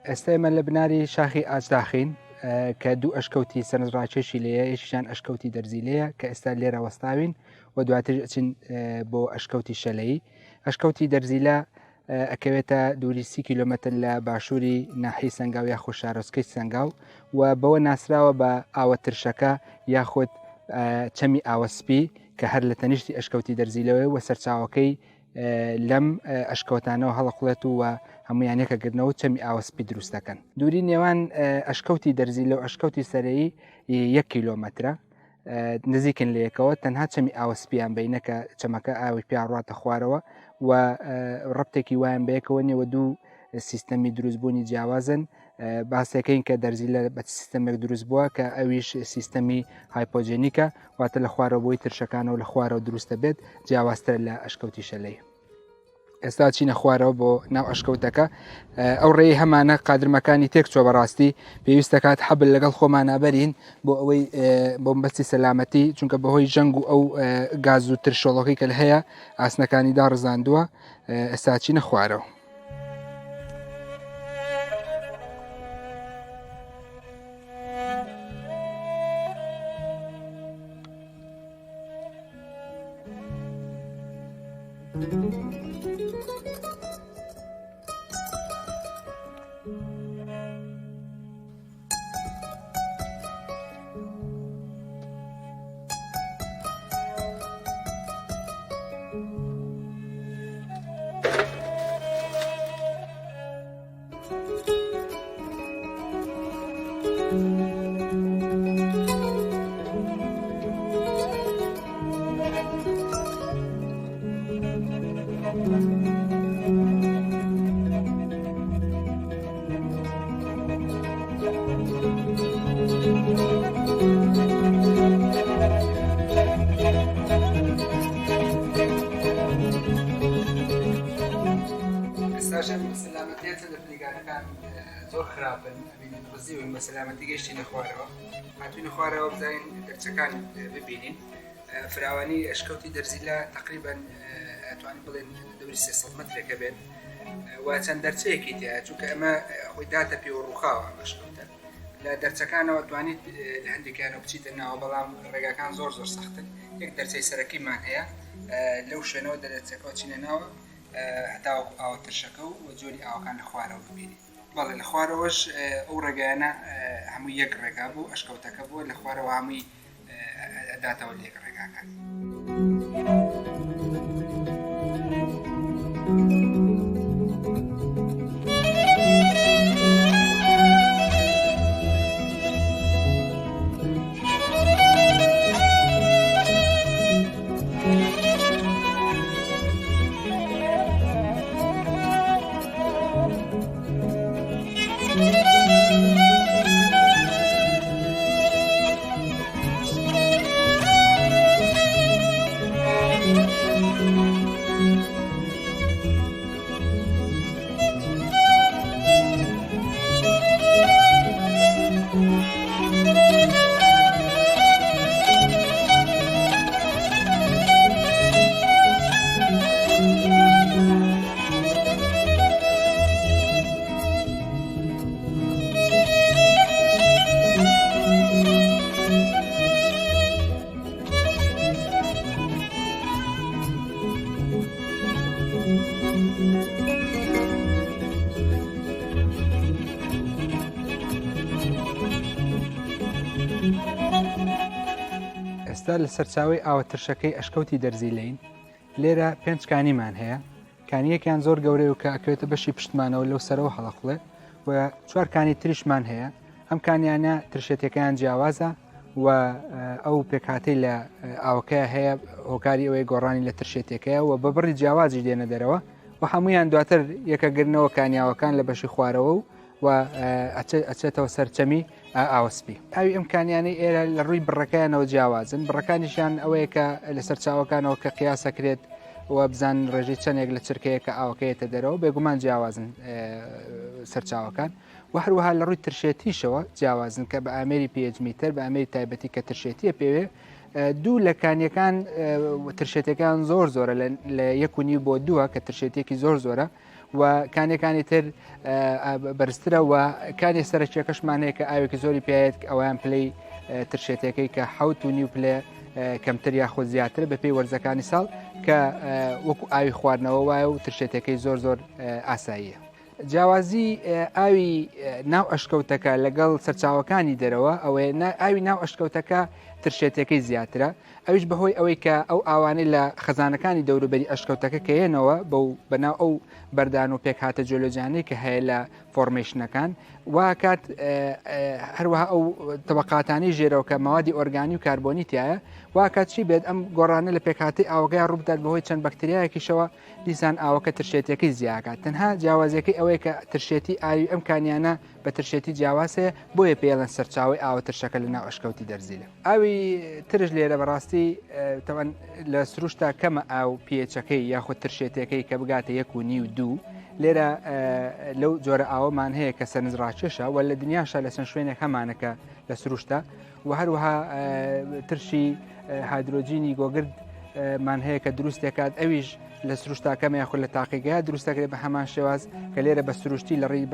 ئێستا ئێمە لە بناری شاخی ئاجداخین کە دوو ئەشکەوتی سەرنجڕاکێشی لەیە، یەکیشان ئەشکەوتی دەرزیلەیە کە ئێستا لێرە وەستاوین و دواتر ئەچین بۆ ئەشکەوتی شەلەیی. ئەشکەوتی دەرزیلە ئەکەوێتە دووری 30 کیلومتر لە باشووری ناحی سەنگاو یاخۆ شارۆچکەی سەنگاو و بەوە ناسراوە بە ئاوە ترشەکە یاخود چەمی ئاوەسپی کە هەر لە تەنیشتی ئەشکەوتی دەرزیلەوەی وە سەرچاوەکەی لەم ئەشکەوتانەوە هەڵقڵێت و هەمویان یەکەگرنەوە چەمی ئاوەسپی دروست دەکەن. دووری نێوان ئەشکەوتی دەرزیلە و ئەشکەوتی سەرەیی 1 کیلۆمەترە، نزیکن لە یەکەوە، تەنها چەمی ئاوەسپیان بینەکە چەمەکە ئاوی پیاڕاتە خوارەوە و ڕەبتێکی وایان بەیەکەوە نێوە دوو سیستەمی دروستبوونی جیاوازن. باسەکەین کە دەرزیلە بە سیستەمێک دروست بووە کە ئەویش سیستەمی هایپۆجێنیکە، واتە لە خوارەوە بۆی ترشەکانەوە لە خوارەوە دروستە بێت جیاوازتر لە ئەشکەوتی شەلەی. ئێستا چینە خوارەوە بۆ ناو ئەشکەوتەکە. ئەو ڕێی هەمانە قادرمەکانی تێک چۆ بەڕاستی پێویستە کات حەبل لەگەڵ خۆمانابەرین بۆ ئەوەی بۆمبەستی سەلامەتی، چونکە بەهۆی ژەنگ و ئەو گاز و ترشۆڵەکەی کە هەیە ئاسنەکانی داڕزاندووە. ئێستا چینە خوارەوە. زۆر خراپن ڕزی و بە سەلامەتی گەشتینە خوارەوە، هاتوینە خوارەوە بزانین دەرچەکان ببینین. فراوانی ئەشکەوتی دەرزیلە تقریبان ئەتوانین بڵێن دەوری 300 مترێکە بێت و چەند دەرچەیەکی تایە، چونکە ئەمە خۆی داتە پێ و ڕووخاوە ئەشکەوتە لە دەرچەکانەوە توانیت لە هەندێکیانەوە بچیتە ناوە، بەڵام ڕێگاکان زۆر سەختن. یەک دەرچەی سەرەکیمان هەیە لەو شوێنەوە دەرچەکەەوە چینە ناوە هەتا ئاوە ترشەکە و جۆری ئاوەکان لە خوارەوە ببینی. بەڵێ لە خوارەوەش ئەو ڕێگایانە هەموو یەک ڕێگا بوو، ئەشکەوتەکە بووە لە خوارەوە هەمووی داتەوە لێک ڕێگاکان. ئێستا لە سەرچاوی ئاوەترشەکەی ئەشکەوتی دەرزیلەین. لێرە 5 کانیمان هەیە، کانیەکیان زۆر گەورەی و کە ئەکەوێتە بەشی پشتمانەوە لەو سەرەوە هەڵەقڵێ و 4 کانی تریشمان هەیە. ئەم کانیانە ترشێتەکەیان جیاوازە و ئەو پێکهاتەی لە ئاوەکەی هەیە هۆکاری ئەوەی گۆڕانی لە ترشێتەکەیە و بە بڕی جیاوازی دێنە دەرەوە و هەمویان دواتر یەکەگرنەوە کانیاوەکان لە بەشی خوارەوە و ئەچێتەوە سەرچەمی ئاوەسپی. ئاوی ئەم کانیانەی ئێرە لە ڕووی بڕەکەیانەوە جیاوازن. بڕەکانیشان ئەوەیە کە لە سەرچاوەکانەوە کە قیاسەکرێت و بزان ڕێژەی چەندێک لە چرکەیە کە ئاوەکەیەتە دەرەوە بێگومان جیاوازن سەرچاوەکان و هەروەها لە ڕووی ترشێتیشەوە جیاوازن کە بە ئامێری پێجمیتر بە ئامێری تایبەتی کە ترشێتیە پێوێ دوو لە کانیەکان ترشێتەکان زۆر زۆرە لە 1.5 بۆ 2 کە ترشێتێکی زۆر زۆرە و کانێکانی تر بەرزترە و کانی سەرچێکەشمان هەیە کە ئاوێکی زۆری پێێت ئەویان پلەی ترشێتەکەی کە 7.5 پلێ کەمتر یاخۆ زیاتر بە پێی وەرزەکانی ساڵ کە وەکو ئاوی خواردنەوە وایە و ترشێتەکەی زۆر زۆر ئاساییە. جیاوازی ئاوی ناو ئەشکەوتەکە لەگەڵ سەرچاوەکانی دەرەوە ئەوەیە ئاوی ناو ئەشکەوتەکە ترشێتەکەی زیاترە ئەویش بەهۆی ئەوەی کە ئەو ئاوانەی لە خەزانەکانی دەوروبەری ئەشکەوتەکە کەێنەوە بەناو ئەو بەردان و پێک هاتە جۆلۆجانەی کە هەیە لە فۆرمێشنەکان وا کات هەروەها ئەو تەبقاتانی ژێرەوە کە مەوادی ئۆرگانی و کاربۆنی تایە وا کاتچی بێت ئەم گۆڕانە لە پێکهاتی ئاوگای ڕوودات بەهۆی چەند بەکتریایەکیشەوە دیسان ئاوەکە ترشێتەکەی زیاکات تەنها جیاوازەکەی ئەوەیە کە ترشێتی ئاوی ئەم کانیانە بە ترشێتی جیاواسەیە بۆیە پێڵەن سەرچاوی ئاوە ترشەکە لە ناو ئەشکەوتی دەرزیلە ئاوی ترش لێرە بەڕاستی تەوەن لە سروشتا کەمە ئاو پێچەکەی یاخود ترشێتەکەی کە بگاتە 1.5 لێرە لەو جۆرە ئاوەمان هەیە کە سەرنجڕاکێشە و لە دنیاشە لە چەند شوێنێک هەمانەکە لە سروشتا و هەروەها ترشی هایدرۆجینی گۆگرد مان هەیە کە دروستێکات ئەویش لە سروشتاکەمە یاخود لە تاقیگەیە دروستەکرێت بە هەمان شێواز کە لێرە بە سروشتی لە ڕێی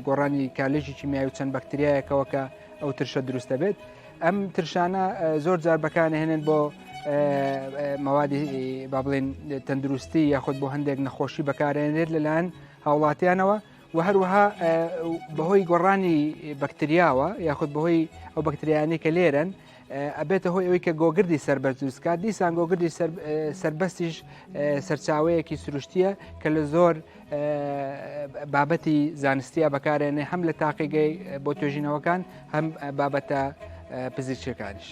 گۆڕانی کالێژی کیمیایی و چەند بەکتریایەکەوە کە ئەو ترشە دروستە بێت ئەم ترشانە زۆر جار بەکارهێنن بۆ مەوادی با بڵێن تەندروستی یاخود بۆ هەندێک نەخۆشی بەکارێنێت لەلایەن هاوڵاتیانەوە و هەروەها بەهۆی گۆڕانی بەکتریاوە یاخود بەهۆی ئەو بەکتریانەی کە لێرن ئەبێتە هۆی ئەوەی کە گۆگردی سربەست دروستکات دیسان گۆگردی سربەستیش سەرچاوەیەکی سروشتیە کە لە زۆر بابەتی زانستیە بەکارێنێ هەم لە تاقیگەی بۆ توێژینەوەکان هەم بابەتە پزیشکیەکانیش.